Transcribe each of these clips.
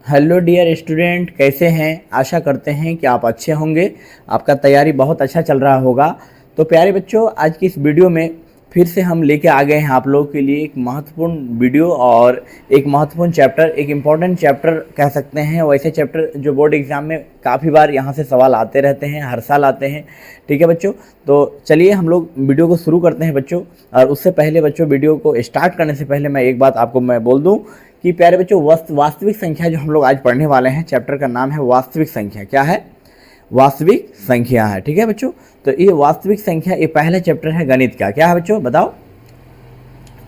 Hello dear student, कैसे हैं। आशा करते हैं कि आप अच्छे होंगे। आपका तैयारी बहुत अच्छा चल रहा होगा। तो प्यारे बच्चों, आज की इस वीडियो में फिर से हम लेके आ गए हैं आप लोगों के लिए एक महत्वपूर्ण वीडियो और एक महत्वपूर्ण चैप्टर, एक इम्पॉर्टेंट चैप्टर कह सकते हैं। वैसे चैप्टर जो बोर्ड एग्जाम में काफ़ी बार यहाँ से सवाल आते रहते हैं, हर साल आते हैं। ठीक है बच्चों, तो चलिए हम लोग वीडियो को शुरू करते हैं बच्चों। और उससे पहले बच्चों, वीडियो को स्टार्ट करने से पहले मैं एक बात आपको मैं बोल दूँ कि प्यारे बच्चों, वास्तविक संख्या जो हम लोग आज पढ़ने वाले हैं, चैप्टर का नाम है वास्तविक संख्या। क्या है? वास्तविक संख्या है। ठीक है बच्चों, तो ये वास्तविक संख्या ये पहला चैप्टर है गणित का। क्या है बच्चों, बताओ?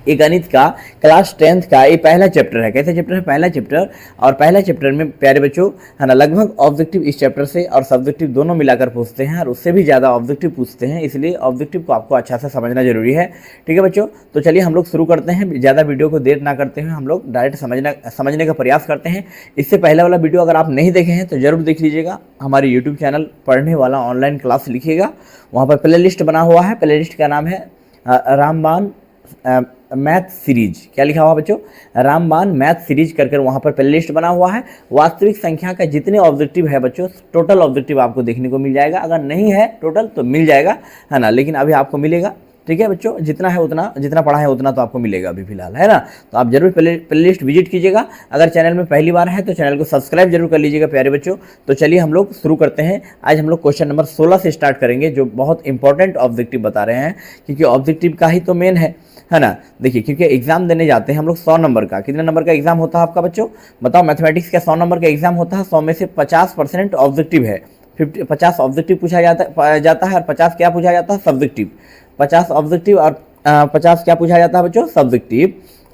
ये गणित का क्लास 10th का ये पहला चैप्टर है। कैसा चैप्टर है? पहला चैप्टर। और पहला चैप्टर में प्यारे बच्चों है ना, लगभग ऑब्जेक्टिव इस चैप्टर से और सब्जेक्टिव दोनों मिलाकर पूछते हैं और उससे भी ज़्यादा ऑब्जेक्टिव पूछते हैं, इसलिए ऑब्जेक्टिव को आपको अच्छा से समझना जरूरी है। ठीक है बच्चों, तो चलिए हम लोग शुरू करते हैं। ज़्यादा वीडियो को देर ना करते हुए हम लोग डायरेक्ट समझने का प्रयास करते हैं। इससे पहले वाला वीडियो अगर आप नहीं देखे हैं तो ज़रूर देख लीजिएगा। हमारे यूट्यूब चैनल पढ़ने वाला ऑनलाइन क्लास लिखिएगा, वहाँ पर प्ले लिस्ट बना हुआ है। प्ले लिस्ट का नाम है रामबान मैथ सीरीज। क्या लिखा हुआ बच्चों? रामबान मैथ सीरीज कर वहाँ पर प्ले लिस्ट बना हुआ है। वास्तविक संख्या का जितने ऑब्जेक्टिव है बच्चों, टोटल ऑब्जेक्टिव आपको देखने को मिल जाएगा। अगर नहीं है टोटल तो मिल जाएगा, है ना, लेकिन अभी आपको मिलेगा। ठीक है बच्चों, जितना है उतना, जितना पढ़ा है उतना तो आपको मिलेगा अभी फिलहाल, है ना। तो आप जरूर प्ले लिस्ट विजिट कीजिएगा। अगर चैनल में पहली बार है तो चैनल को सब्सक्राइब जरूर कर लीजिएगा प्यारे बच्चों। तो चलिए हम लोग शुरू करते हैं। आज हम लोग क्वेश्चन नंबर 16 से स्टार्ट करेंगे, जो बहुत इंपॉर्टेंट ऑब्जेक्टिव बता रहे हैं, क्योंकि ऑब्जेक्टिव का ही तो मेन है ना। देखिए, क्योंकि एग्जाम देने जाते हैं हम लोग 100 नंबर का। कितने नंबर का एग्जाम होता है आपका बच्चों, बताओ? मैथमेटिक्स का 100 नंबर का एग्जाम होता है। 100 में से 50% ऑब्जेक्टिव है। 50 ऑब्जेक्टिव पूछा जाता है और 50 क्या पूछा जाता है? सब्जेक्टिव। 50 ऑब्जेक्टिव और 50 क्या पूछा जाता है बच्चों? सब्जेक्टिव।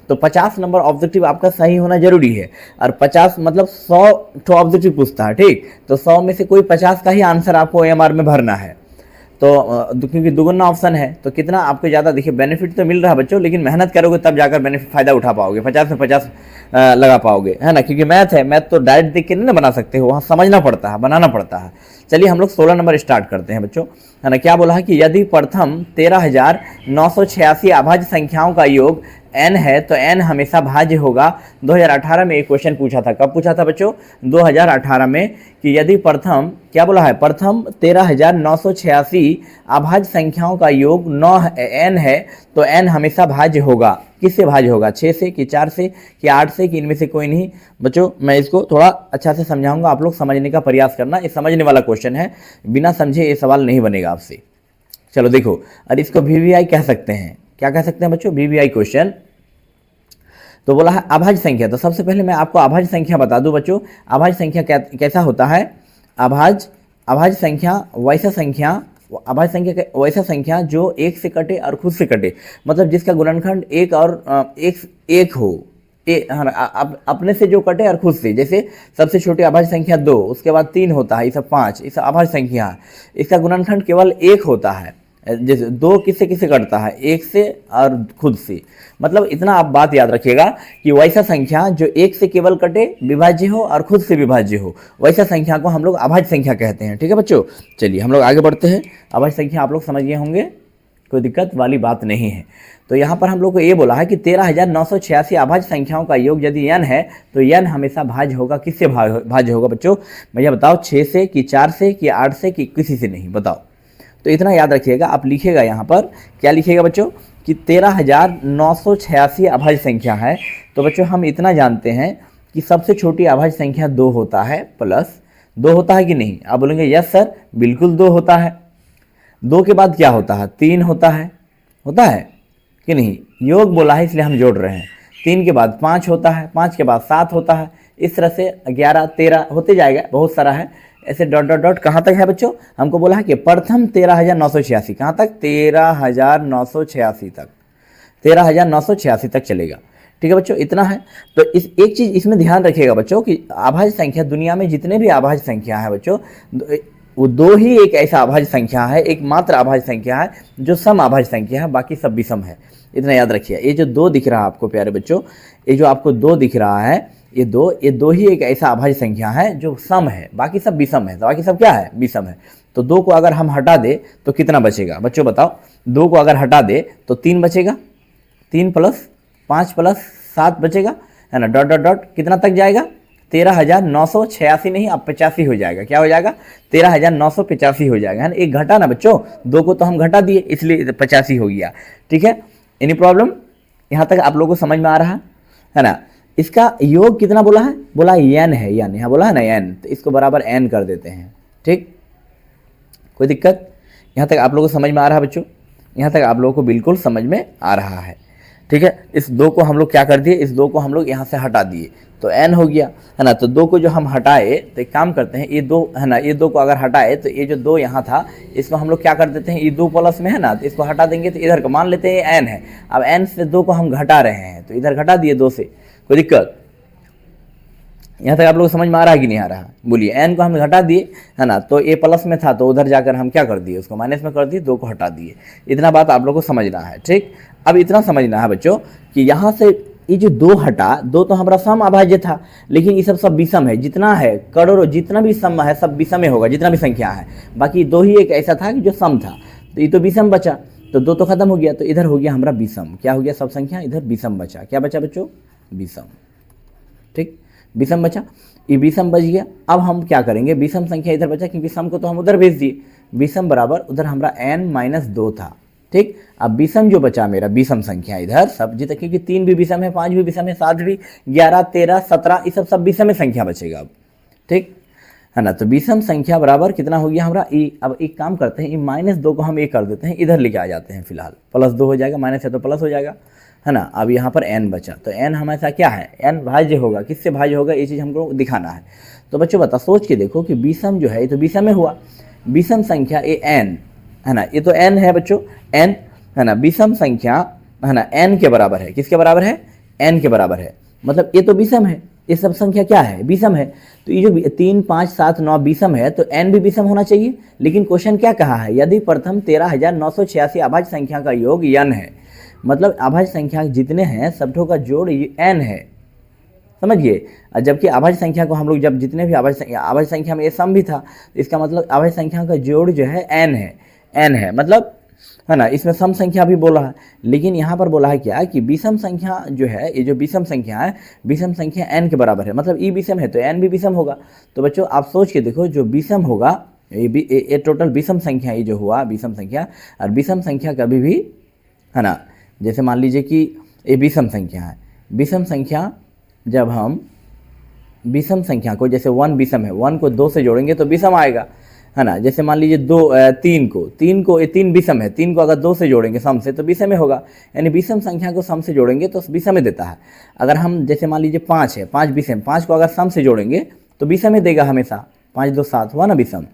तो 50 नंबर ऑब्जेक्टिव आपका सही होना जरूरी है। और 50 मतलब 100 तो ऑब्जेक्टिव पूछता है, ठीक। तो 100 में से कोई 50 का ही आंसर आपको AMR में भरना है। तो क्योंकि दुगुना ऑप्शन है तो कितना आपको ज़्यादा, देखिए बेनिफिट तो मिल रहा है बच्चों, लेकिन मेहनत करोगे तब जाकर बेनिफिट फ़ायदा उठा पाओगे, 50 में 50 लगा पाओगे, है ना। क्योंकि मैथ है, मैथ तो डायरेक्ट देख के नहीं ना बना सकते हो, वहाँ समझना पड़ता है, बनाना पड़ता है। चलिए हम लोग 16 नंबर स्टार्ट करते हैं बच्चों, है ना। क्या बोला है कि यदि प्रथम 13,986 अभाज्य संख्याओं का योग n है तो n हमेशा भाज्य होगा। 2018 में एक क्वेश्चन पूछा था। कब पूछा था बच्चों? 2018 में, कि यदि प्रथम, क्या बोला है, प्रथम 13,986 अभाज्य संख्याओं का योग n है तो n हमेशा भाज्य होगा। किससे भाज्य होगा? 6 से कि 4 से कि 8 से कि इनमें से कोई नहीं। बच्चों मैं इसको थोड़ा अच्छा से समझाऊंगा, आप लोग समझने का प्रयास करना। ये समझने वाला क्वेश्चन है, बिना समझे ये सवाल नहीं बनेगा आपसे। चलो देखो, और इसको VVI कह सकते हैं। क्या कह सकते हैं बच्चों? VVI question. तो बोला है अभाज्य संख्या। तो सबसे पहले मैं आपको अभाज्य संख्या बता दूं बच्चों। अभाज्य संख्या कैसा होता है? अभाज्य संख्या वैसा संख्या जो एक से कटे और खुद से कटे, मतलब जिसका गुणनखंड एक और एक हो, अपने से जो कटे और खुद से। जैसे सबसे छोटी अभाज्य संख्या 2, उसके बाद 3 होता है, ये सब 5, ये सब अभाज्य संख्या है। इसका गुणनखंड केवल 1 होता है। जैसे 2 किससे किससे कटता है? 1 से और खुद से। मतलब इतना आप बात याद रखिएगा कि वैसा संख्या जो 1 से केवल कटे, विभाज्य हो और खुद से विभाज्य हो, वैसा संख्या को हम लोग अभाज्य संख्या कहते हैं। ठीक है बच्चों, चलिए हम लोग आगे बढ़ते हैं। अभाज्य संख्या आप लोग समझ गए होंगे, कोई दिक्कत वाली बात नहीं है। तो यहाँ पर हम लोग को ये बोला है कि 13,986 अभाज्य संख्याओं का योग यदि n है तो n हमेशा भाज्य होगा। किससे भाज्य होगा बच्चों? भैया बताओ, 6 से कि 4 से कि 8 से कि किसी से नहीं, बताओ। तो इतना याद रखिएगा, आप लिखिएगा यहाँ पर, क्या लिखिएगा बच्चों, कि 13,986 अभाज्य संख्या है। तो बच्चों हम इतना जानते हैं कि सबसे छोटी अभाज्य संख्या 2 होता है, प्लस 2 होता है कि नहीं? आप बोलेंगे यस सर, बिल्कुल 2 होता है। 2 के बाद क्या होता है? 3 होता है कि नहीं? योग बोला है इसलिए हम जोड़ रहे हैं। 3 के बाद 5 होता है, 5 के बाद 7 होता है, इस तरह से 11, 13 होते जाएगा, बहुत सारा है ऐसे डॉट डॉट डॉट। कहाँ तक है बच्चों? हमको बोला है कि प्रथम 13,986, कहाँ तक? 13,986 तक, 13,986 तक चलेगा। ठीक है बच्चों, इतना है। तो इस एक चीज़ इसमें ध्यान रखिएगा बच्चों कि अभाज्य संख्या, दुनिया में जितने भी अभाज्य संख्या है बच्चों, वो 2 ही एक ऐसा अभाज्य संख्या है, एकमात्र अभाज्य संख्या है जो सम अभाज्य संख्या है, बाकी सब विषम है। इतना याद रखिए। ये जो 2 दिख रहा है आपको प्यारे बच्चों, ये जो आपको 2 दिख रहा है, ये दो ही एक ऐसा अभाज्य संख्या है जो सम है, बाकी सब विषम है। तो बाकी सब क्या है? विषम है। तो 2 को अगर हम हटा दे तो कितना बचेगा बच्चों, बताओ? 2 को अगर हटा दे तो 3 बचेगा, 3 + 5 + 7 बचेगा, है ना। डॉट डॉट डॉट कितना तक जाएगा? 13,986 नहीं, अब 85 हो जाएगा। क्या हो जाएगा? 13,985 हो जाएगा, है ना। एक घटा ना बच्चों, 2 को तो हम घटा दिए इसलिए 85 हो गया। ठीक है, एनी प्रॉब्लम? यहाँ तक आप लोगों को समझ में आ रहा है ना। इसका योग कितना बोला है? बोला n है, n यहाँ बोला है ना n, तो इसको बराबर n कर देते हैं। ठीक, कोई दिक्कत? यहाँ तक आप लोगों को समझ में आ रहा है बच्चों? यहाँ तक आप लोगों को बिल्कुल समझ में आ रहा है। ठीक है, इस 2 को हम लोग क्या कर दिए, इस 2 को हम लोग यहाँ से हटा दिए तो n हो गया, है ना। तो 2 को जो हम हटाए तो एक काम करते हैं, ये 2 है ना, ये 2 को अगर हटाए तो ये जो 2 यहाँ था इसको हम लोग क्या कर देते हैं, ये 2 प्लस में है ना, तो इसको हटा देंगे तो इधर का मान लेते हैं n है। अब n से 2 को हम घटा रहे हैं तो इधर घटा दिए 2 से, कोई दिक्कत? यहाँ तक आप लोग को समझ में आ रहा है कि नहीं आ रहा? बोलिए। n को हम घटा दिए, है ना, तो a प्लस में था तो उधर जाकर हम क्या कर दिए, उसको माइनस में कर दिए, 2 को हटा दिए। इतना बात आप लोग को समझना है। ठीक, अब इतना समझना है बच्चों कि यहाँ से ये जो 2 हटा, 2 तो हमारा सम अभाज्य था, लेकिन ये सब विषम है। जितना है करोड़ों, जितना भी सम है सब विषम में होगा, जितना भी संख्या है। बाकी 2 ही एक ऐसा था कि जो सम था, तो ये तो विषम बचा, तो 2 तो खत्म हो गया, तो इधर हो गया हमारा विषम। क्या हो गया? सब संख्या इधर विषम बचा। क्या बचा बच्चों? विषम। ठीक, विषम बचा, ये विषम बच गया। अब हम क्या करेंगे, विषम संख्या इधर बचा क्योंकि सम को तो हम उधर भेज दिए। विषम बराबर उधर हमारा n-2 था। ठीक, अब विषम जो बचा मेरा, विषम संख्या इधर सब जितना, क्योंकि 3 भी विषम है, 5 भी विषम है, 7 भी, 11, 13, 17 ये सब विषम में संख्या बचेगा अब। ठीक है ना, तो विषम संख्या बराबर कितना हो गया हमारा e। अब एक काम करते हैं, ये -2 को हम एक कर देते हैं, इधर लेके आ जाते हैं फिलहाल, +2 हो जाएगा, माइनस है तो प्लस हो जाएगा, है ना। अब यहाँ पर n बचा, तो n हमारे क्या है, n भाज्य होगा। किससे भाज्य होगा ये चीज़ हमको दिखाना है। तो बच्चों बता, सोच के देखो कि विषम जो है ये तो विषम में हुआ, विषम संख्या ये n है ना, ये तो n है बच्चों, n है ना। विषम संख्या है ना n के बराबर है। किसके बराबर है? n के बराबर है, मतलब ये तो विषम है, ये सब संख्या क्या है? विषम है। तो ये जो 3, 5, 7, 9 विषम है तो n भी विषम होना चाहिए। लेकिन क्वेश्चन क्या कहा है, यदि प्रथम 13,986 अभाज्य संख्या का योग n है, मतलब अभाज्य संख्या जितने हैं सबठों का जोड़ n है, समझिए। जबकि अभाज्य संख्या को हम लोग जब जितने भी अभाज्य संख्या में ये सम भी था, तो इसका मतलब अभाज्य संख्या का जोड़ जो है n है, मतलब है ना। इसमें सम संख्या भी बोला है, लेकिन यहाँ पर बोला है क्या कि विषम संख्या जो है, ये जो विषम संख्या है, विषम संख्या n के बराबर है, मतलब ई विषम है तो n भी विषम होगा। तो बच्चों आप सोच के देखो, जो विषम होगा ये टोटल विषम संख्या, ये जो हुआ विषम संख्या, और विषम संख्या कभी भी, है ना, जैसे मान लीजिए कि ये विषम संख्या है, विषम संख्या जब हम विषम संख्या को, जैसे 1 विषम है, 1 को 2 से जोड़ेंगे तो विषम आएगा, है ना। जैसे मान लीजिए 3 को ये 3 विषम है, 3 को अगर 2 से जोड़ेंगे सम से तो विषम में होगा, यानी विषम संख्या को सम से जोड़ेंगे तो विषम में देता है। अगर हम जैसे मान लीजिए 5 है, 5 विषम, 5 को अगर सम से जोड़ेंगे तो विषम में देगा हमेशा, 5, 2, 7 हुआ ना विषम,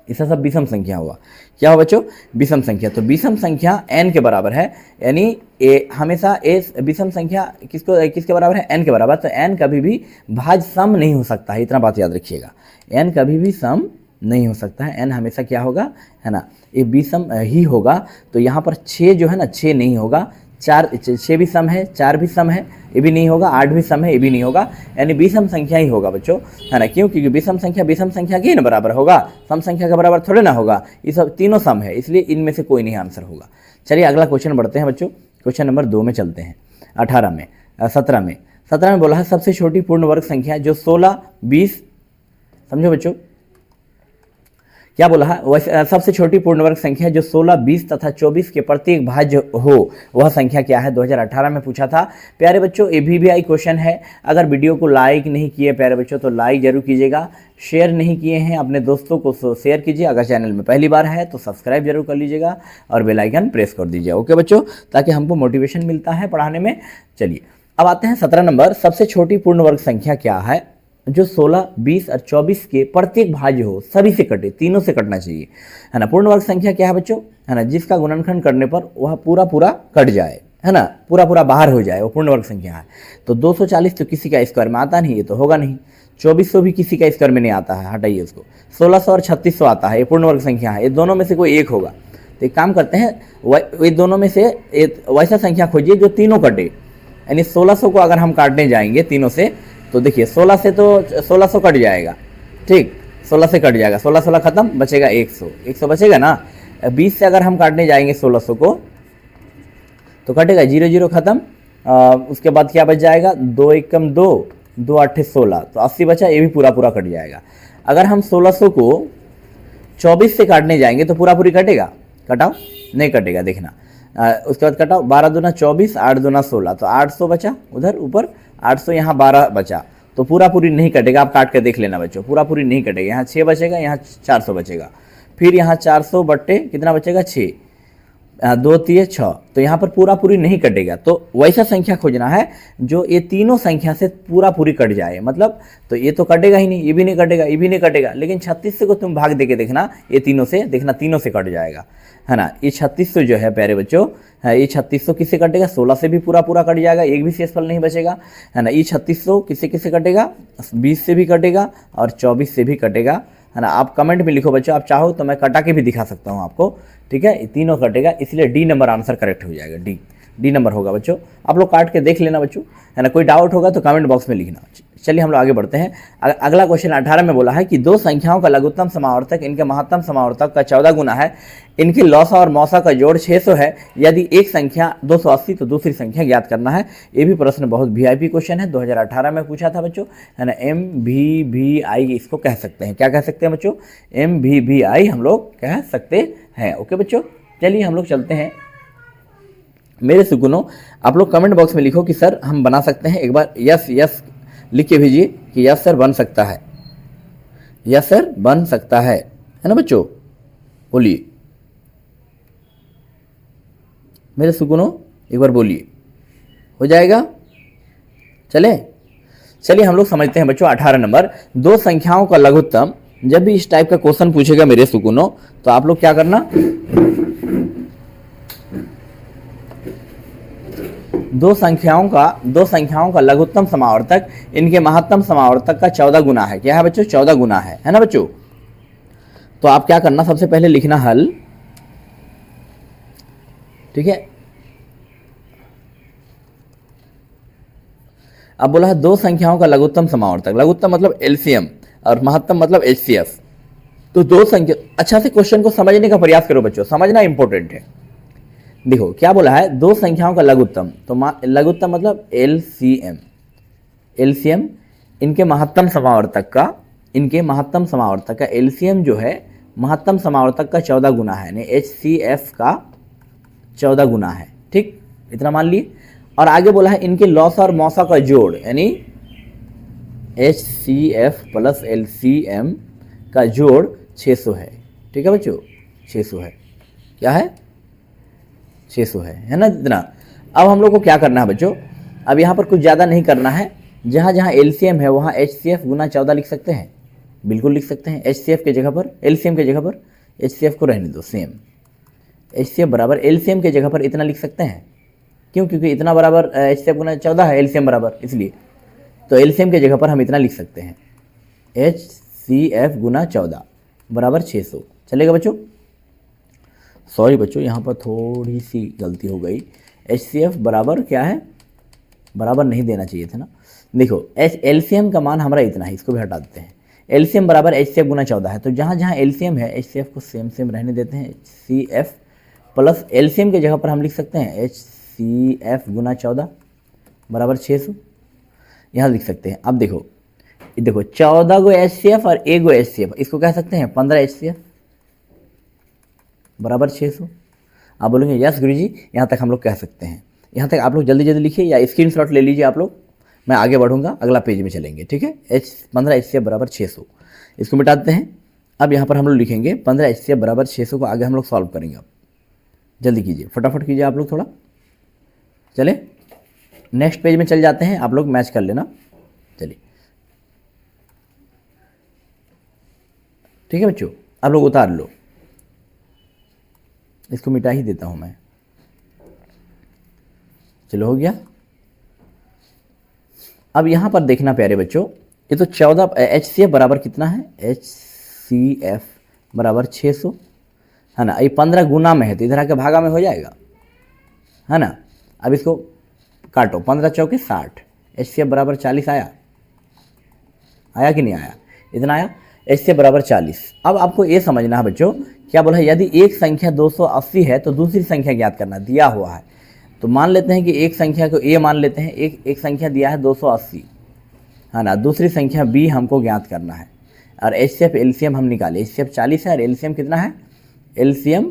इसका सब विषम संख्या हुआ। क्या हुआ बच्चों? विषम संख्या। तो विषम संख्या n के बराबर है, यानी ए हमेशा ए विषम संख्या किसके बराबर है? n के बराबर। तो n कभी भी भाज्य सम नहीं हो सकता है, इतना बात याद रखिएगा, n कभी भी सम नहीं हो सकता है, n हमेशा क्या होगा, है ना, ये विषम ही होगा। तो यहाँ पर 6 जो है ना, 6 नहीं होगा, 6 भी सम है, 4 भी सम है, ये भी नहीं होगा, 8 भी सम है, ये भी नहीं होगा, यानी विषम संख्या ही होगा बच्चों, है ना। क्यों? क्योंकि विषम संख्या के ही ना बराबर होगा, सम संख्या के बराबर थोड़े ना होगा, ये सब तीनों सम है, इसलिए इनमें से कोई नहीं आंसर होगा। चलिए अगला क्वेश्चन बढ़ते हैं बच्चों, क्वेश्चन नंबर 2 में चलते हैं। 17 में बोला है सबसे छोटी पूर्ण वर्ग संख्या जो 16, 20, समझो बच्चों क्या बोला है, वैसे सबसे छोटी पूर्ण वर्ग संख्या जो 16, 20 तथा 24 के प्रत्येक भाज्य हो वह संख्या क्या है? 2018 में पूछा था प्यारे बच्चों, ये भी क्वेश्चन है। अगर वीडियो को लाइक नहीं किए प्यारे बच्चों तो लाइक जरूर कीजिएगा, शेयर नहीं किए हैं अपने दोस्तों को शेयर कीजिए, अगर चैनल में पहली बार है तो सब्सक्राइब जरूर कर लीजिएगा और बेल आइकन प्रेस कर दीजिए, ओके बच्चों, ताकि हमको मोटिवेशन मिलता है पढ़ाने में। चलिए अब आते हैं 17 नंबर, सबसे छोटी पूर्ण वर्ग संख्या क्या है जो 16, 20 और 24 के प्रत्येक भाज्य हो, सभी से कटे, तीनों से कटना चाहिए, है ना। पूर्ण वर्ग संख्या क्या है बच्चों, है ना, जिसका गुणनखंड करने पर वह पूरा कट जाए, है ना, पूरा बाहर हो जाए, वो पूर्ण वर्ग संख्या है। तो 240 तो किसी का स्क्वायर में आता नहीं, ये तो होगा नहीं। 2400 भी किसी का स्क्वायर में नहीं आता है, हटाइए उसको। 1600 और 3600 आता है, ये पूर्ण वर्ग संख्या है, ये दोनों में से कोई एक होगा। तो एक काम करते हैं, ये दोनों में से वैसा संख्या खोजिए जो तीनों कटे, यानी 1600 को अगर हम काटने जाएंगे तीनों से तो देखिए 16 से तो 1600 कट जाएगा, ठीक, 16 से कट जाएगा, 16 खत्म, बचेगा 100 बचेगा ना। 20 से अगर हम काटने जाएंगे 1600 को तो कटेगा 0 खत्म, उसके बाद क्या बच जाएगा, 2 एकम 2, 2 8 16, तो 80 बचा, ये भी पूरा पूरा कट जाएगा। अगर हम 1600 को 24 से काटने जाएंगे तो पूरा पूरी कटेगा, कटाओ, नहीं कटेगा, देखना। उसके बाद कटाओ, 12 दूना 24, 8 दूना 16, तो 800 बचा उधर ऊपर, 800 यहाँ 12 बचा, तो पूरा पूरी नहीं कटेगा। आप काट के देख लेना बच्चों, पूरा पूरी नहीं कटेगा। यहाँ 6 बचेगा, यहाँ 400 बचेगा, फिर यहाँ 400 बट्टे कितना बचेगा 6, 2 3 6, तो यहाँ पर पूरा पूरी नहीं कटेगा। तो वैसा संख्या खोजना है जो ये तीनों संख्या से पूरा पूरी कट जाए, मतलब तो ये तो कटेगा ही नहीं, ये भी नहीं कटेगा, ये भी नहीं कटेगा, लेकिन 3600 को तुम भाग दे के देखना, ये तीनों से देखना, तीनों से कट जाएगा, है ना। ये 3600 जो है प्यारे बच्चों, ये 3600 किससे कटेगा, 16 से भी पूरा पूरा कट जाएगा, एक भी शेषफल नहीं बचेगा, है ना। ये 3600 किससे किससे कटेगा, 20 से भी कटेगा और 24 से भी कटेगा, है ना। आप कमेंट में लिखो बच्चों, आप चाहो तो मैं कटा के भी दिखा सकता हूँ आपको, ठीक है। ये तीनों कटेगा, इसलिए डी नंबर आंसर करेक्ट हो जाएगा, डी नंबर होगा बच्चों। आप लोग काट के देख लेना बच्चों, है ना। कोई डाउट होगा तो कमेंट बॉक्स में लिखना। चलिए हम लोग आगे बढ़ते हैं। अगला क्वेश्चन 18 में बोला है कि दो संख्याओं का लघुत्तम समावर्तक इनके महत्तम समावर्तक का 14 गुना है, इनके लौसा और मौसा का जोड़ 600 है, यदि एक संख्या 280 तो दूसरी संख्या ज्ञात करना है। ये भी प्रश्न बहुत वीआईपी क्वेश्चन है, 2018 में पूछा था बच्चों, है ना। MVVI इसको कह सकते हैं, क्या कह सकते हैं बच्चों, MVVI हम लोग कह सकते हैं। ओके बच्चों, चलिए हम लोग चलते हैं। मेरे सुगुनों, आप लोग कमेंट बॉक्स में लिखो कि सर हम बना सकते हैं, एक बार यस यस लिख के भेजिए कि यस सर बन सकता है, यस सर बन सकता है ना बच्चों, बोलिए मेरे सुगुनों, एक बार बोलिए, हो जाएगा। चलिए हम लोग समझते हैं बच्चों 18 नंबर, दो संख्याओं का लघुत्तम। जब भी इस टाइप का क्वेश्चन पूछेगा मेरे सुगुनों, तो आप लोग क्या करना, दो संख्याओं का लघुत्तम समावर्तक इनके महत्तम समावर्तक का 14 गुना है। क्या है बच्चों, 14 गुना है ना बच्चों। तो आप क्या करना, सबसे पहले लिखना हल, ठीक है। अब बोला है दो संख्याओं का लघुत्तम समावर्तक, लघुत्तम मतलब एलसीएम और महत्तम मतलब एचसीएफ। तो दो संख्या, अच्छा से क्वेश्चन को समझने का प्रयास करो बच्चों, समझना इंपॉर्टेंट है। देखो क्या बोला है, दो संख्याओं का लघुत्तम, तो लघुत्तम मतलब एलसीएम, एलसीएम इनके महत्तम समावर्तक का एलसीएम जो है महत्तम समावर्तक का 14 गुना है, यानी एचसीएफ का 14 गुना है, ठीक, इतना मान लिए। और आगे बोला है इनके लौसा और मौसा का जोड़, यानी एचसीएफ प्लस एलसीएम का जोड़ 600 है, ठीक है बच्चों, 600 है, क्या है, 600 है ना इतना। अब हम लोग को क्या करना है बच्चों, अब यहाँ पर कुछ ज़्यादा नहीं करना है, जहाँ जहाँ एलसीएम है वहाँ एचसीएफ गुना 14 लिख सकते हैं, बिल्कुल लिख सकते हैं। एचसीएफ के जगह पर, एलसीएम के जगह पर एचसीएफ को रहने दो सेम, एचसीएफ बराबर एलसीएम के जगह पर इतना लिख सकते हैं, क्यों, क्योंकि इतना बराबर एचसीएफ गुना 14 है, एलसीएम बराबर, इसलिए तो एलसीएम के जगह पर हम इतना लिख सकते हैं, एचसीएफ गुना 14 बराबर 600, चलेगा बच्चों। सॉरी बच्चों, यहाँ पर थोड़ी सी गलती हो गई, एचसीएफ बराबर क्या है, बराबर नहीं देना चाहिए था ना। देखो एलसीएम का मान हमारा इतना है, इसको भी हटा देते हैं, एलसीएम बराबर एचसीएफ गुना 14 है, तो जहाँ जहाँ एलसीएम है एचसीएफ को सेम रहने देते हैं, एचसीएफ प्लस एलसीएम के जगह पर हम लिख सकते हैं एचसीएफ गुना 14 बराबर 600, यहाँ लिख सकते हैं। अब देखो 14 गो एचसीएफ और 1 गो एचसीएफ, इसको कह सकते हैं 15 एचसीएफ बराबर 600। आप बोलेंगे यस गुरुजी, यहाँ तक हम लोग कह सकते हैं, यहाँ तक आप लोग जल्दी जल्दी लिखिए या स्क्रीनशॉट ले लीजिए आप लोग, मैं आगे बढ़ूंगा, अगला पेज में चलेंगे, ठीक है। 15 एचसीएफ बराबर 600, इसको मिटा देते हैं। अब यहाँ पर हम लोग लिखेंगे 15 एचसीएफ बराबर 600 को आगे हम लोग सॉल्व करेंगे। अब जल्दी कीजिए, फटाफट कीजिए आप लोग, थोड़ा चले, नेक्स्ट पेज में चल जाते हैं, आप लोग मैच कर लेना, चलिए ठीक है बच्चों। आप लोग उतार लो, इसको मिटा ही देता हूं मैं, चलो हो गया। अब यहां पर देखना प्यारे बच्चों, ये तो 14 एचसीएफ बराबर कितना है, एचसीएफ बराबर 600 है ना। ये 15 गुना में है तो इधर आके भागा में हो जाएगा, है ना। अब इसको काटो, 15 चौके 60, एचसीएफ बराबर 40 आया कि नहीं आया, इतना आया, एचसीएफ बराबर 40। अब आपको ये समझना है बच्चों, क्या बोला है, यदि एक संख्या 280 है तो दूसरी संख्या ज्ञात करना, दिया हुआ है। तो मान लेते हैं कि एक संख्या को ए मान लेते हैं, एक संख्या दिया है 280, है ना। दूसरी संख्या b हमको ज्ञात करना है और HCF एलसीएम हम निकाले। HCF 40 है और एलसीएम कितना है? एलसीएम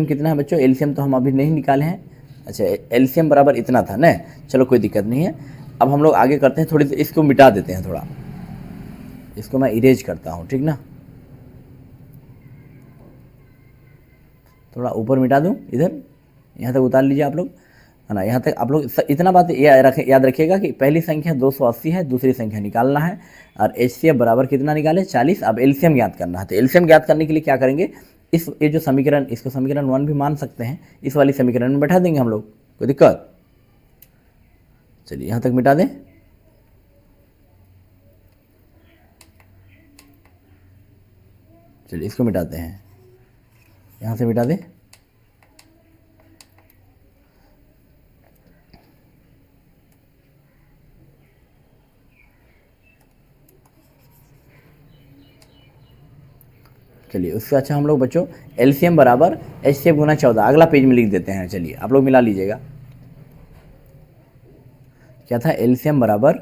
कितना है बच्चों? एलसीएम तो हम अभी नहीं निकाले हैं। अच्छा, एलसीएम बराबर इतना था ना, चलो कोई दिक्कत नहीं है। अब हम लोग आगे करते हैं, थोड़ी इसको मिटा देते हैं, थोड़ा इसको मैं इरेज करता हूँ, ठीक ना। थोड़ा ऊपर मिटा दूँ, इधर यहाँ तक उतार लीजिए आप लोग, है ना। यहाँ तक आप लोग इतना बात याद रखिएगा कि पहली संख्या 280 है, दूसरी संख्या निकालना है और HCF बराबर कितना निकाले? 40। अब एलसीएम ज्ञात करना है, तो एलसीएम ज्ञात करने के लिए क्या करेंगे? ये जो समीकरण, इसको समीकरण 1 भी मान सकते हैं, इस वाली समीकरण में बैठा देंगे हम लोग, कोई दिक्कत? चलिए यहाँ तक मिटा दें। चलिए इसको मिटाते हैं, यहाँ से मिटा दें। चलिए उससे अच्छा हम लोग बच्चों एलसीएम बराबर HCF गुना 14 अगला पेज में लिख देते हैं। चलिए आप लोग मिला लीजिएगा, क्या था? एलसीएम बराबर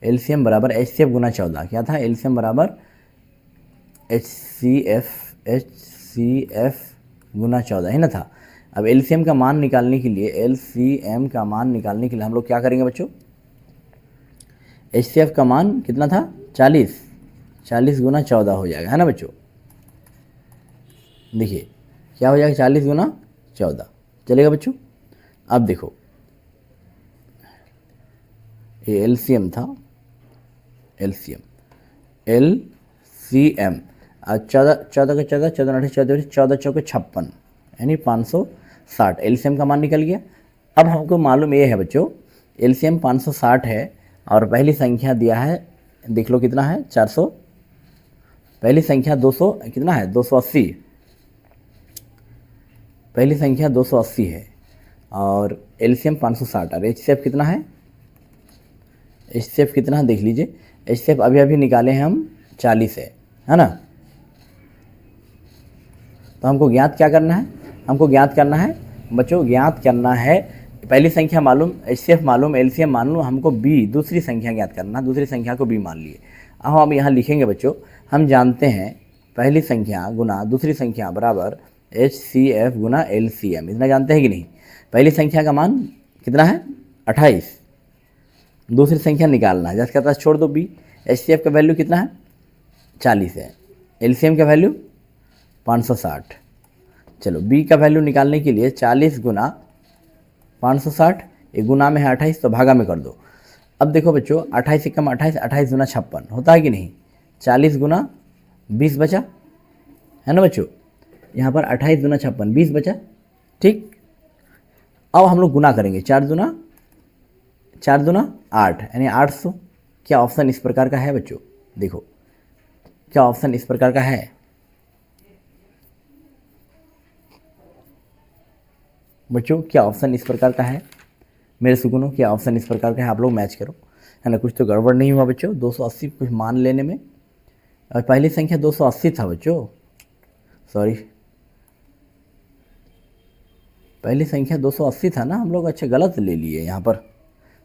एलसीएम बराबर HCF गुना 14। क्या था? एलसीएम बराबर HCF गुना 14 है ना था। अब एलसीएम का मान निकालने के लिए, हम लोग क्या करेंगे बच्चों? HCF का मान कितना था? 40 गुना 14 हो जाएगा, है ना बच्चों। देखिए क्या हो जाएगा? 40 गुना 14 चलेगा बच्चों। अब देखो ये एलसीएम था, एलसीएम 14 का 14 14 चौके 56 यानी 560 एलसीएम का मान निकल गया। अब हमको मालूम ये है बच्चों, एलसीएम 560 है और पहली संख्या दिया है, देख लो कितना है? 400। पहली संख्या 200 कितना है? 280। पहली संख्या 280 है और एलसीएम 560 और HCF कितना है? HCF कितना है देख लीजिए। HCF अभी निकाले हैं हम, 40 है ना। तो हमको ज्ञात क्या करना है? हमको ज्ञात करना है बच्चों, ज्ञात करना है पहली संख्या मालूम, HCF मालूम, एलसीएम मालूम, हमको b दूसरी संख्या ज्ञात करना। दूसरी संख्या को b मान लिए। अब हम यहाँ लिखेंगे बच्चों, हम जानते हैं पहली संख्या गुना दूसरी संख्या बराबर HCF गुना LCM, इतना जानते हैं कि नहीं? पहली संख्या का मान कितना है? 28। दूसरी संख्या निकालना है, जिसके पास छोड़ दो b। HCF का वैल्यू कितना है? 40 है। LCM का वैल्यू 560। चलो b का वैल्यू निकालने के लिए 40 गुना 560, एक गुना में है 28 तो भागा में कर दो। अब देखो बच्चों 28 से कम 28, 28 गुना 56 होता है कि नहीं? 40 गुना 20 बचा, है ना बच्चों। यहाँ पर 28 गुना 56 20 बचा, ठीक। अब हम लोग गुना करेंगे, 4 दूना 8 यानी 800। क्या ऑप्शन इस प्रकार का है बच्चों? देखो क्या ऑप्शन इस प्रकार का है बच्चों? क्या ऑप्शन इस प्रकार का है मेरे सुकूनों? क्या ऑप्शन इस प्रकार का है? आप लोग मैच करो, है ना। कुछ तो गड़बड़ नहीं हुआ बच्चों 280 कुछ मान लेने में। और पहली संख्या 280 था बच्चों, सॉरी पहली संख्या 280 था ना हम लोग। अच्छा गलत ले लिए यहाँ पर,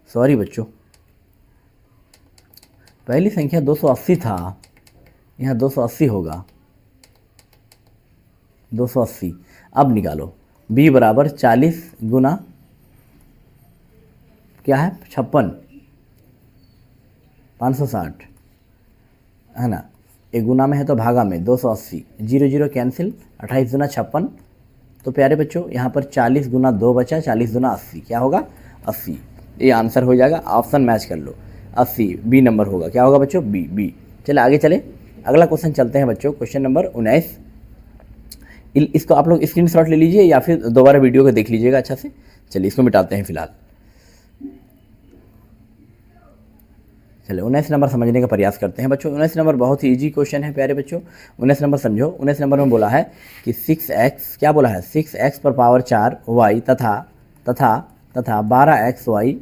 सॉरी बच्चों। पहली संख्या 280 था, यहाँ 280 होगा, 280। अब निकालो b बराबर 40 गुना क्या है? 56 560 है ना। एक गुना में है तो भागा में 280, 0 0 कैंसिल, 28 गुना 56। तो प्यारे बच्चों यहाँ पर 40 गुना 2 बचा, 40 गुना 80 क्या होगा? 80। ये आंसर हो जाएगा। ऑप्शन मैच कर लो, 80 बी नंबर होगा। क्या होगा बच्चों? बी। चले आगे चले, अगला क्वेश्चन चलते हैं बच्चों। Question number 19। इसको आप लोग स्क्रीनशॉट ले लीजिए या फिर दोबारा वीडियो को देख लीजिएगा अच्छा से। चलिए इसको मिटाते हैं फिलहाल। चलिए 19 नंबर समझने का प्रयास करते हैं बच्चों। 19 नंबर बहुत ही इजी क्वेश्चन है प्यारे बच्चों। 19 नंबर समझो। 19 नंबर में बोला है कि 6x, क्या बोला है? 6x पर पावर 4 y तथा 12x y,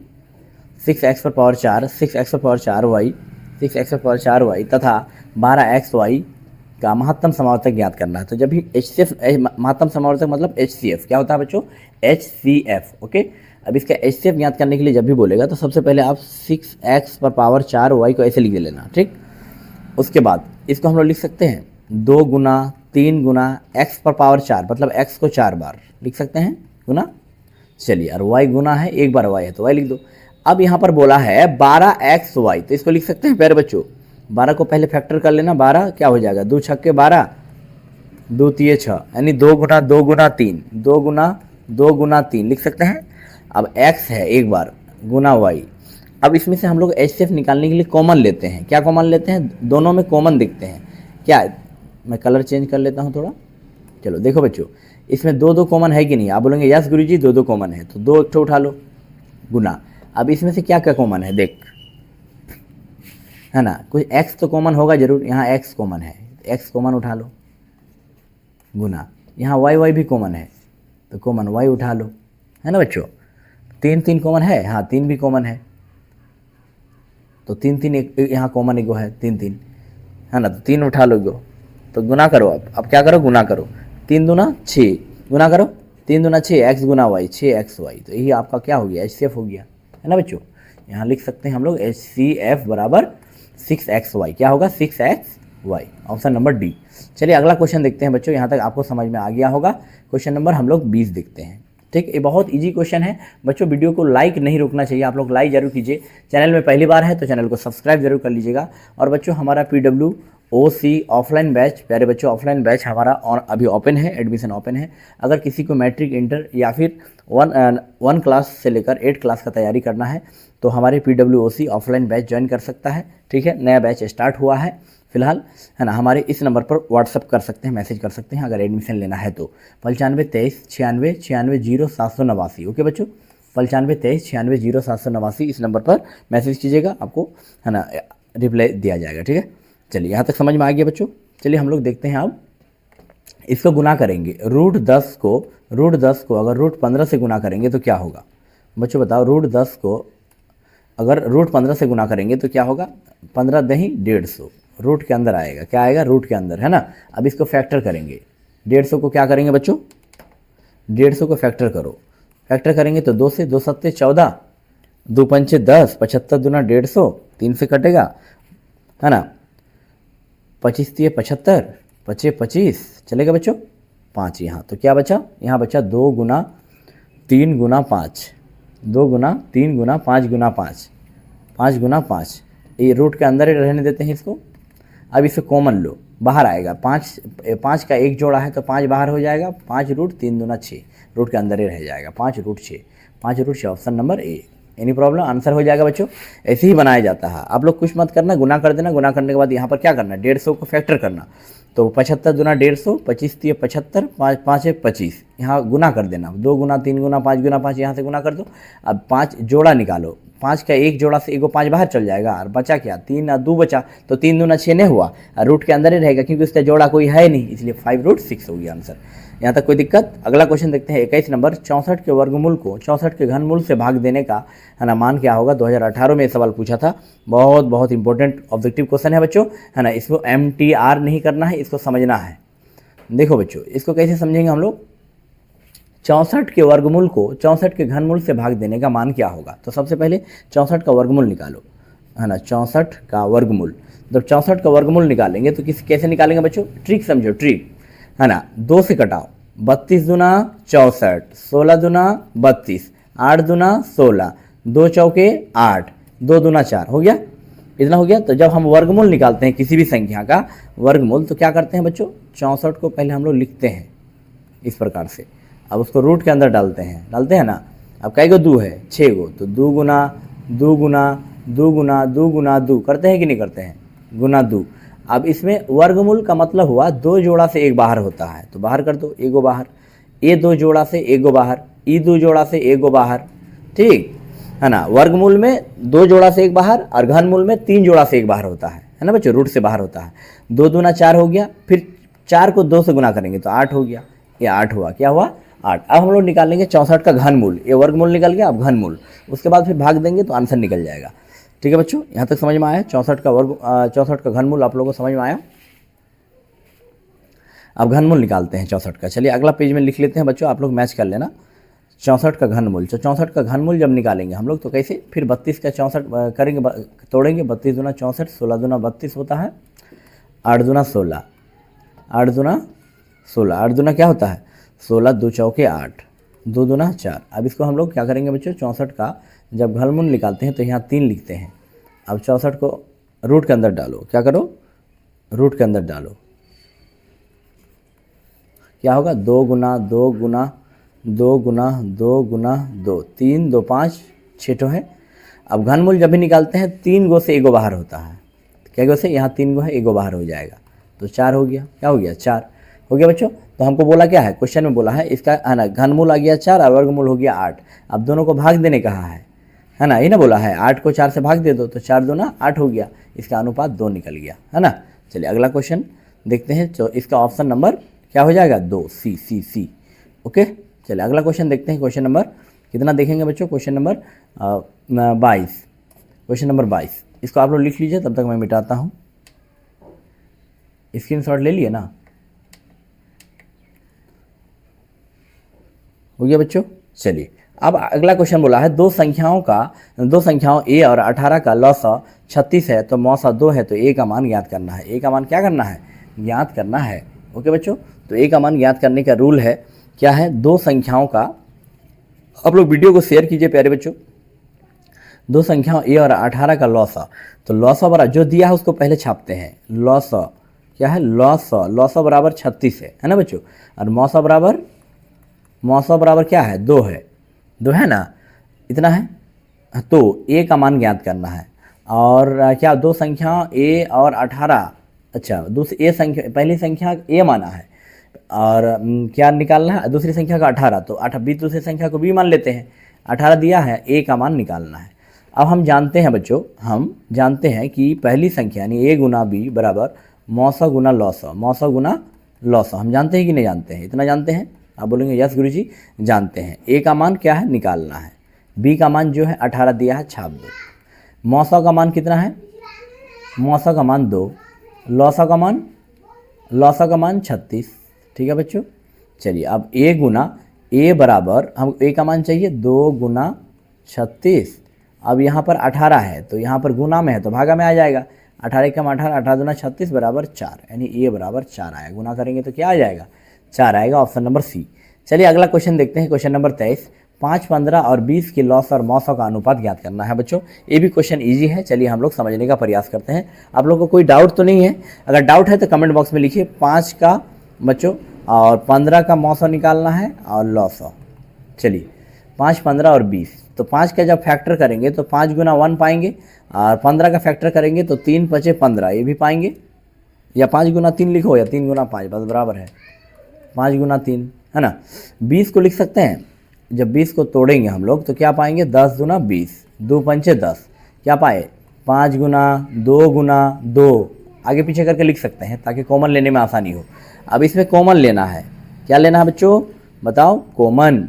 6x पर पावर 4, 6x पर पावर 4 y, 6x पर पावर 4 y तथा 12x y का महत्तम समावर्तक ज्ञात करना है। तो जब भी महत्तम समावर्तक मतलब HCF क्या होता है बच्चों, HCF। ओके, अब इसका HCF ज्ञात करने के लिए जब भी बोलेगा तो सबसे पहले आप 6x पर पावर 4y को ऐसे लिख लेना, ठीक। उसके बाद इसको हम लोग लिख सकते हैं 2 गुना 3 गुना x पर पावर 4, मतलब x को 4 बार लिख सकते हैं गुना। चलिए, और y गुना है, एक बार y है तो y लिख दो। अब यहाँ पर बोला है 12xy, तो इसको लिख सकते हैं प्यारे बच्चों, 12 को पहले फैक्टर कर लेना, 12 क्या हो जाएगा, 2 छक्के 12, 2 तिये 6, यानी 2 गुना 2 गुना 3, 2 गुना 2 गुना 3 लिख सकते हैं। अब x है एक बार गुना y। अब इसमें से हम लोग HCF निकालने के लिए कॉमन लेते हैं। क्या कॉमन लेते हैं, दोनों में कॉमन दिखते हैं क्या। मैं कलर चेंज कर लेता हूँ थोड़ा। चलो देखो बच्चों, इसमें 2 कॉमन है कि नहीं, आप बोलेंगे यस गुरुजी 2 कॉमन है, तो 2 एक ठो उठा लो गुना। अब इसमें से क्या क्या कॉमन है देख, है ना, कुछ x तो कॉमन होगा जरूर, यहाँ x कॉमन है, x कॉमन उठा लो गुना। यहाँ y भी कॉमन है तो कॉमन y उठा लो, है ना बच्चों। 3 कॉमन है, हाँ 3 भी कॉमन है, तो 3 एक यहाँ कॉमन एगो है 3, है ना, तो 3 उठा लो गो, तो गुना करो। अब क्या करो, गुना करो, 3 दूना 6, गुना करो 3 दूना 6, x गुना y 6xy, तो यही आपका क्या हो गया, HCF हो गया, है ना बच्चों। यहाँ लिख सकते हैं हम लोग HCF बराबर 6xy, क्या होगा 6xy, ऑप्शन नंबर डी। चलिए अगला क्वेश्चन देखते हैं बच्चों, यहाँ तक आपको समझ में आ गया होगा। क्वेश्चन नंबर हम लोग 20 देखते हैं, ठीक। ये बहुत इजी क्वेश्चन है बच्चों, वीडियो को लाइक नहीं रोकना चाहिए, आप लोग लाइक जरूर कीजिए। चैनल में पहली बार है तो चैनल को सब्सक्राइब जरूर कर लीजिएगा। और बच्चों हमारा PWOC ऑफलाइन बैच, प्यारे बच्चों ऑफलाइन बैच हमारा अभी ओपन है, एडमिशन ओपन है। अगर किसी को मैट्रिक, इंटर या फिर 1 क्लास से लेकर 8 क्लास का तैयारी करना है तो हमारे PWOC ऑफलाइन बैच ज्वाइन कर सकता है, ठीक है। नया बैच स्टार्ट हुआ है फिलहाल, है ना। हमारे इस नंबर पर व्हाट्सअप कर सकते हैं, मैसेज कर सकते हैं अगर एडमिशन लेना है तो। 95 23 96 96 0 789। ओके बच्चों, 95 23 96 0 789 इस नंबर पर मैसेज कीजिएगा, आपको है ना रिप्लाई दिया जाएगा, ठीक है। चलिए यहाँ तक समझ में आ गया बच्चों। चलिए हम लोग देखते हैं, अब इसको गुना करेंगे। √10 को अगर √15 से गुना करेंगे तो क्या होगा बच्चों, बताओ। √10 को अगर √15 से गुना करेंगे तो क्या होगा, 15 दही 150, रूट के अंदर आएगा, क्या आएगा, रूट के अंदर, है ना। अब इसको फैक्टर करेंगे, 150 को क्या करेंगे बच्चों, 150 को फैक्टर करो। फैक्टर करेंगे तो 2 से 2 सत्ते 14, 2 पंचे 10, 75 दूना 150, 3 से कटेगा, है ना। 25 तिये 75, 25 25 चलेगा बच्चों, 5 यहाँ, तो क्या बचा, यहाँ बचा 2 गुना 3 गुना 5, 2 गुना 3 गुना 5 गुना 5, 5 गुना 5, ये रूट के अंदर ही रहने देते हैं इसको। अब इसे कॉमन लो, बाहर आएगा, 5 का एक जोड़ा है तो 5 बाहर हो जाएगा, 5 रूट 3 दूना 6, रूट के अंदर ही रह जाएगा, 5 root 6, 5 root 6, option number A. Any problem, answer हो जाएगा बच्चों। ऐसे ही बनाया जाता है, आप लोग कुछ मत करना, गुना कर देना। गुना करने के बाद यहाँ पर क्या करना, 150 को फैक्टर करना, तो 75 दूना 150, 25 तिये 75, 5 है 25, यहाँ गुना कर देना, 2 गुना 3 गुना 5 गुना 5, यहाँ से गुना कर दो। अब 5 जोड़ा निकालो, 5 का एक जोड़ा से एगो 5 बाहर चल जाएगा, और बचा क्या, 3 और 2 बचा, तो 3 दूना 6 नहीं हुआ, और रूट के अंदर ही रहेगा क्योंकि उसका जोड़ा कोई है नहीं, इसलिए 5 रूट 6 हो गया आंसर। यहाँ तक कोई दिक्कत। अगला क्वेश्चन देखते हैं, 21 नंबर। 64 के वर्गमूल को 64 के घनमूल से भाग देने का, है ना, मान क्या होगा। 2018 में ये सवाल पूछा था, बहुत इंपॉर्टेंट ऑब्जेक्टिव क्वेश्चन है बच्चों, है ना। इसको MTR नहीं करना है, इसको समझना है। देखो बच्चों, इसको कैसे समझेंगे हम लोग। 64 के वर्गमूल को 64 के घनमूल से भाग देने का मान क्या होगा। तो सबसे पहले 64 का वर्गमूल निकालो, है ना। 64 का वर्गमूल, जब 64 का वर्गमूल निकालेंगे तो कैसे निकालेंगे बच्चों, ट्रिक समझो, ट्रिक, है ना। 2 से कटाओ, 32 दूना 64, 16 दूना 32, 8 दूना 16, 2 चौके 8, 2 दूना 4, हो गया, इतना हो गया। तो जब हम वर्गमूल निकालते हैं किसी भी संख्या का वर्गमूल तो क्या करते हैं बच्चों, 64 को पहले हम लोग लिखते हैं इस प्रकार से, अब उसको रूट के अंदर डालते हैं ना। अब कई गो 2 है, 6 गो, तो 2 गुना 2 गुना 2 गुना 2 गुना 2 करते हैं कि नहीं करते हैं, गुना 2। अब इसमें वर्गमूल का मतलब हुआ 2 जोड़ा से एक बाहर होता है, तो बाहर कर दो, एगो बाहर, ये 2 जोड़ा से एगो बाहर, ई 2 जोड़ा से एगो बाहर, ठीक है ना। वर्गमूल में 2 जोड़ा से एक बाहर, और घनमूल में 3 जोड़ा से एक बाहर होता है ना बच्चों, रूट से बाहर होता है। 2 दूना 4 हो गया, फिर 4 को 2 से गुना करेंगे तो 8 हो गया, ये 8 हुआ, क्या हुआ 8। अब हम लोग निकालेंगे 64 का घनमूल, ये वर्गमूल निकल गया, अब घनमूल, उसके बाद फिर भाग देंगे तो आंसर निकल जाएगा। ठीक है बच्चों, यहाँ तक समझ में आया। 64 का घनमूल आप लोगों को समझ में आया। अब घनमूल निकालते हैं 64 का। चलिए अगला पेज में लिख लेते हैं बच्चों, आप लोग मैच कर लेना। 64 का घनमूल, तो 64 का घनमूल जब निकालेंगे हम लोग तो कैसे, फिर 32 का 64 करेंगे, तोड़ेंगे। 32 दूना 64, 16 दूना 32 होता है, 8 दूना 16, 8 दूना 16, 8 दूना क्या होता है 16, 2 चौके 8, 2 दूना 4। अब इसको हम लोग क्या करेंगे बच्चों, 64 का जब घनमूल निकालते हैं तो यहाँ 3 लिखते हैं। अब 64 को रूट के अंदर डालो, क्या करो, रूट के अंदर डालो, क्या होगा 2 गुना 2 गुना 2 गुना 2 गुना 2, 3 2 5 6 तो है। अब घनमूल जब भी निकालते हैं 3 गो से एगो बाहर होता है, क्या गो से, यहाँ 3 गो है, एगो बाहर हो जाएगा तो 4 हो गया। क्या हो गया 4 हो गया बच्चों। तो हमको बोला क्या है, क्वेश्चन में बोला है इसका है ना, घनमूल आ गया 4 और वर्गमूल हो गया 8। अब दोनों को भाग देने कहा है ना, ये ना बोला है 8 को 4 से भाग दे दो तो 4 दूना 8 हो गया, इसका अनुपात 2 निकल गया, है ना। चलिए अगला क्वेश्चन देखते हैं, तो इसका ऑप्शन नंबर क्या हो जाएगा 2, सी सी सी। ओके चलिए अगला क्वेश्चन देखते हैं। क्वेश्चन नंबर कितना देखेंगे बच्चों, क्वेश्चन नंबर 22। क्वेश्चन नंबर 22 इसको आप लोग लिख लीजिए, तब तक मैं मिटाता हूँ। स्क्रीनशॉट ले लिए ना, हो गया बच्चों। चलिए अब अगला क्वेश्चन बोला है, दो संख्याओं a और 18 का लॉसा 36 है तो मौसा 2 है, तो a का मान ज्ञात करना है। a का मान क्या करना है, ज्ञात करना है। ओके बच्चों, तो a का मान ज्ञात करने का रूल है, क्या है, दो संख्याओं का, आप लोग वीडियो को शेयर कीजिए प्यारे बच्चों। दो संख्याओं a और 18 का लॉसा, तो लॉसा बराबर जो दिया है उसको पहले छापते हैं। लॉसा क्या है, लॉसा बराबर 36 है ना बच्चों, और मौसा बराबर क्या है 2 है ना, इतना है। तो a का मान ज्ञात करना है। और क्या दो संख्या a और 18, अच्छा दूसरी a संख्या, पहली संख्या a माना है और क्या निकालना है, दूसरी संख्या का 18, तो 8 दूसरी संख्या को b मान लेते हैं। 18 दिया है, a का मान निकालना है। अब हम जानते हैं बच्चों, हम जानते हैं कि पहली संख्या यानी a गुना b बराबर मौसा गुना लॉसा। हम जानते हैं कि नहीं जानते हैं, इतना जानते हैं। आप बोलेंगे यस गुरुजी जानते हैं। a का मान क्या है निकालना है, b का मान जो है 18 दिया है छाप दो। मौसा का मान कितना है, मौसा का मान 2, लौसा का मान 36। ठीक है बच्चों। चलिए अब a बराबर, हम a का मान चाहिए 2 गुना 36। अब यहाँ पर 18 है तो यहाँ पर गुना में है तो भागा में आ जाएगा। 18 कम 18 दूना 36 बराबर 4, यानी a बराबर 4 आया। गुना करेंगे तो क्या आ जाएगा 4 आएगा, ऑप्शन नंबर सी। चलिए अगला क्वेश्चन देखते हैं, क्वेश्चन नंबर 23। 5, 15 और 20 की लॉस और मौसा का अनुपात ज्ञात करना है बच्चों। ये भी क्वेश्चन इजी है, चलिए हम लोग समझने का प्रयास करते हैं। आप लोगों को कोई डाउट तो नहीं है, अगर डाउट है तो कमेंट बॉक्स में लिखिए। 5 का बच्चों और 15 का मौसा निकालना है और लॉसा। चलिए 5, 15 और 20, तो 5 का जब फैक्टर करेंगे तो 5 गुना 1 पाएंगे, और 15 का फैक्टर करेंगे तो 3 5 15 ये भी पाएंगे, या 5 गुना 3 लिखो या 3 गुना 5 बस बराबर है 5 गुना 3, है ना। 20 को लिख सकते हैं, जब 20 को तोड़ेंगे हम लोग तो क्या पाएंगे 10 गुना 20, 2 पंचे 10, क्या पाए 5 गुना 2 गुना 2, आगे पीछे करके लिख सकते हैं ताकि कॉमन लेने में आसानी हो। अब इसमें कॉमन लेना है, क्या लेना है बच्चों बताओ, कॉमन।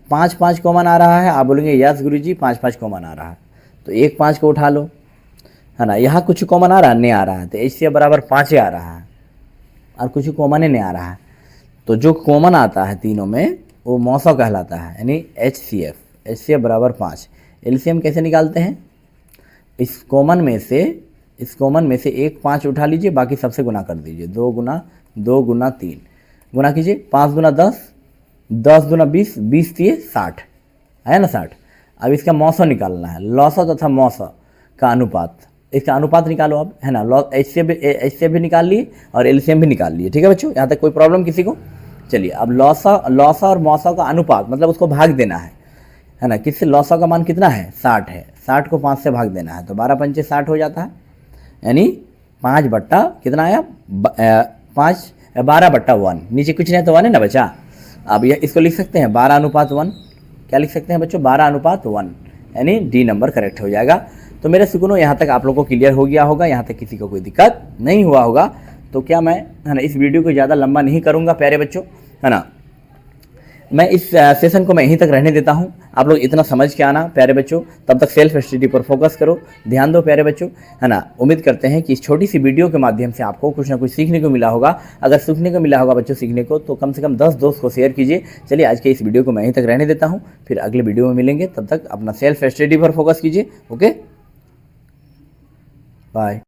5 5 कॉमन आ रहा है, आप बोलेंगे यस गुरुजी 5 5 कॉमन आ रहा है, तो 1 5 को उठा लो, है ना। यहाँ कुछ कॉमन आ रहा है, नहीं आ रहा है, तो HCF बराबर 5 आ रहा है, और कुछ कॉमन ही नहीं आ रहा है। तो जो कॉमन आता है तीनों में वो मौसा कहलाता है, यानी HCF बराबर 5। एलसीएम कैसे निकालते हैं, इस कॉमन में से 1 5 उठा लीजिए, बाकी सबसे गुना कर दीजिए। 2 गुना 3 गुना कीजिए, 5 गुना 10, 10 गुना 20, 20 दिए 60 है ना 60। अब इसका मौसा निकालना है, लौसा तथा मौसा का अनुपात, इसका अनुपात निकालो अब, है ना। HCF भी निकाल लिए और एलसीएम भी निकाल लिए। ठीक है बच्चों, यहाँ तक कोई प्रॉब्लम किसी को। चलिए अब लौसा और मौसा का अनुपात मतलब उसको भाग देना है ना। किससे, लौसा का मान कितना है 60 है, 60 को 5 से भाग देना है, तो 12 पंचे 60 हो जाता है, यानी 5 बट्टा कितना आया 12/1, नीचे कुछ नहीं तो 1 है ना बच्चा। अब यह इसको लिख सकते हैं 12:1, क्या लिख सकते हैं बच्चों 12:1, यानी डी नंबर करेक्ट हो जाएगा। तो मेरे सुकूनों यहाँ तक आप लोगों को क्लियर हो गया होगा, यहाँ तक किसी को कोई दिक्कत नहीं हुआ होगा। तो क्या मैं, है ना, इस वीडियो को ज़्यादा लंबा नहीं करूँगा प्यारे बच्चों, है ना। मैं इस सेशन को मैं यहीं तक रहने देता हूँ। आप लोग इतना समझ के आना प्यारे बच्चों, तब तक सेल्फ स्टडी पर फोकस करो, ध्यान दो प्यारे बच्चों, है ना। उम्मीद करते हैं कि इस छोटी सी वीडियो के माध्यम से आपको कुछ ना कुछ सीखने को मिला होगा। अगर सीखने को मिला होगा बच्चों सीखने को, तो कम से कम 10 दोस्त को शेयर कीजिए। चलिए आज के इस वीडियो को मैं यहीं तक रहने देता हूँ, फिर अगले वीडियो में मिलेंगे। तब तक अपना सेल्फ स्टडी पर फोकस कीजिए। Okay, bye.